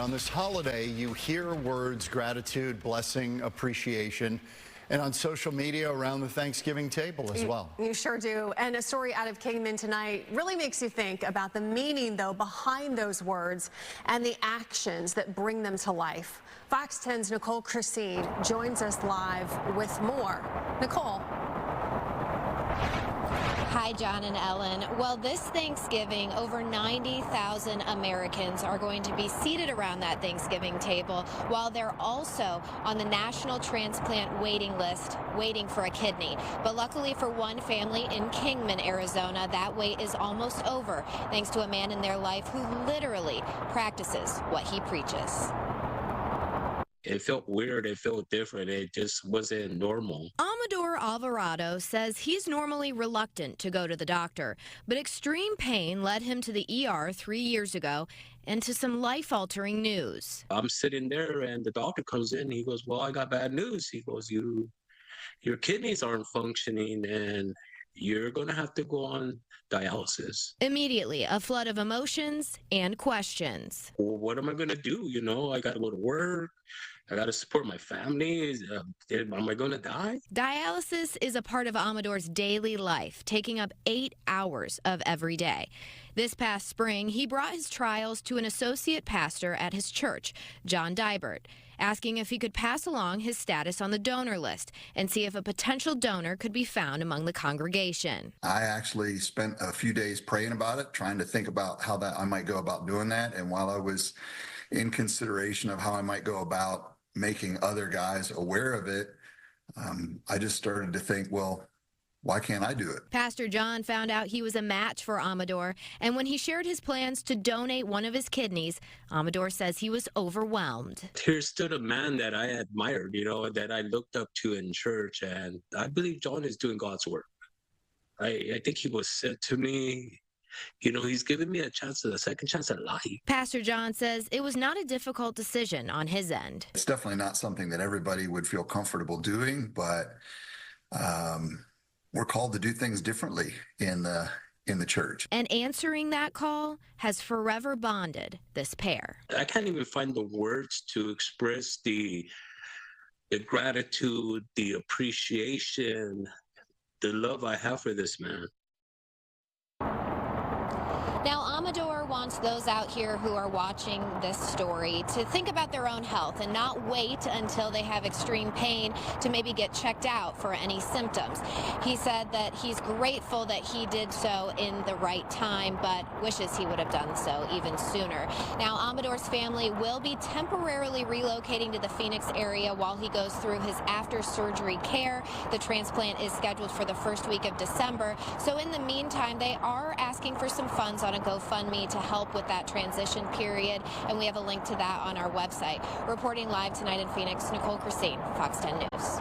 On this holiday, you hear words, gratitude, blessing, appreciation, and on social media around the Thanksgiving table as well. You sure do. And a story out of Kingman tonight really makes you think about the meaning, though, behind those words and the actions that bring them to life. Fox 10's Nicole Krasean joins us live with more. Nicole. Hi, John and Ellen. Well, this Thanksgiving, over 90,000 Americans are going to be seated around that Thanksgiving table while they're also on the national transplant waiting list waiting for a kidney. But luckily for one family in Kingman, Arizona, that wait is almost over thanks to a man in their life who literally practices what he preaches. It felt weird. It felt different. It just wasn't normal. Amador Alvarado says he's normally reluctant to go to the doctor, but extreme pain led him to the ER 3 years ago and to some life-altering news. I'm sitting there and the doctor comes in. He goes, well, I got bad news. He goes, your kidneys aren't functioning and you're going to have to go on dialysis. Immediately, a flood of emotions and questions. Well, what am I going to do? You know, I got to go to work. I got to support my family. Am I going to die? Dialysis is a part of Amador's daily life, taking up 8 hours of every day. This past spring, he brought his trials to an associate pastor at his church, John Dibert, asking if he could pass along his status on the donor list and see if a potential donor could be found among the congregation. I actually spent a few days praying about it, trying to think about how I might go about doing that. And while I was in consideration of how I might go about making other guys aware of it, I just started to think, well, why can't I do it? Pastor John found out he was a match for Amador, and when he shared his plans to donate one of his kidneys, Amador says he was overwhelmed. Here stood a man that I admired, you know, that I looked up to in church, and I believe John is doing God's work. I think he was sent to me. You know, he's given me a second chance at life. Pastor John says it was not a difficult decision on his end. It's definitely not something that everybody would feel comfortable doing, but we're called to do things differently in the church. And answering that call has forever bonded this pair. I can't even find the words to express the gratitude, the appreciation, the love I have for this man. Now, Amador wants those out here who are watching this story to think about their own health and not wait until they have extreme pain to maybe get checked out for any symptoms. He said that he's grateful that he did so in the right time, but wishes he would have done so even sooner. Now, Amador's family will be temporarily relocating to the Phoenix area while he goes through his after-surgery care. The transplant is scheduled for the first week of December. So in the meantime, they are asking for some funds on a GoFundMe to help with that transition period, and we have a link to that on our website. Reporting live tonight in Phoenix, Nicole Krasean, Fox 10 News.